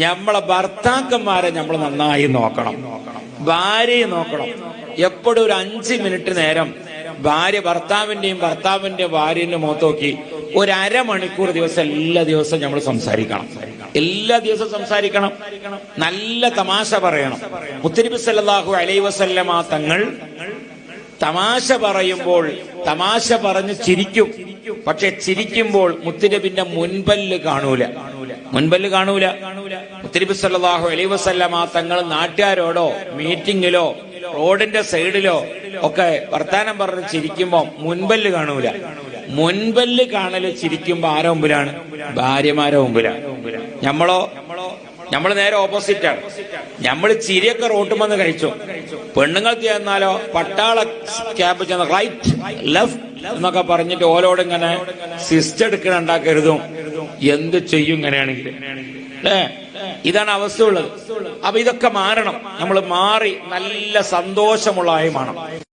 നമ്മളെ ഭർത്താക്കന്മാരെ നമ്മൾ നന്നായി നോക്കണം, ഭാര്യയെ നോക്കണം. എപ്പോഴും ഒരു 5 മിനിറ്റ് നേരം ഭാര്യ ഭർത്താവിന്റെയും ഭർത്താവിന്റെ ഭാര്യന്റെ മുഖത്ത് നോക്കി ഒരു അരമണിക്കൂർ എല്ലാ ദിവസവും നമ്മൾ സംസാരിക്കണം. എല്ലാ ദിവസവും സംസാരിക്കണം, നല്ല തമാശ പറയണം. മുത്തനബി സല്ലല്ലാഹു അലൈഹി വസല്ലമ തങ്ങൾ തമാശ പറയുമ്പോൾ തമാശ പറഞ്ഞ് ചിരിക്കും. പക്ഷെ ചിരിക്കുമ്പോൾ മുത്തനബിന്റെ മുൻപല്ല് കാണൂല. മുത്തനബി സല്ലല്ലാഹു അലൈഹി വസല്ലമ തങ്ങൾ നാട്ടുകാരോടോ മീറ്റിങ്ങിലോ റോഡിന്റെ സൈഡിലോ ഒക്കെ വർത്താനം പറഞ്ഞ് ചിരിക്കുമ്പോ മുൻപല്ല് കാണൂല. മുൻപല്ല് കാണല് ചിരിക്കുമ്പോ ആരോ മുമ്പിലാണ്? ഭാര്യമാരെ മുമ്പിലാണ്. നമ്മള് നേരെ ഓപ്പോസിറ്റാണ്. നമ്മൾ ചിരിയൊക്കെ റോട്ടുമെന്ന് കഴിച്ചു. പെണ്ണുങ്ങൾ ചെന്നാലോ പട്ടാള ക്യാബ് ചെന്ന റൈറ്റ് ലെഫ്റ്റ് എന്നൊക്കെ പറഞ്ഞിട്ട് ഓലോട് ഇങ്ങനെ സിസ്റ്റ് എടുക്കണുണ്ടാക്കരുതും. എന്ത് ചെയ്യും ഇങ്ങനെയാണെങ്കിൽ? അല്ലേ? ഇതാണ് അവസ്ഥ ഉള്ളത്. അപ്പൊ ഇതൊക്കെ മാറണം. നമ്മൾ മാറി നല്ല സന്തോഷമുള്ള ആയി മാറണം.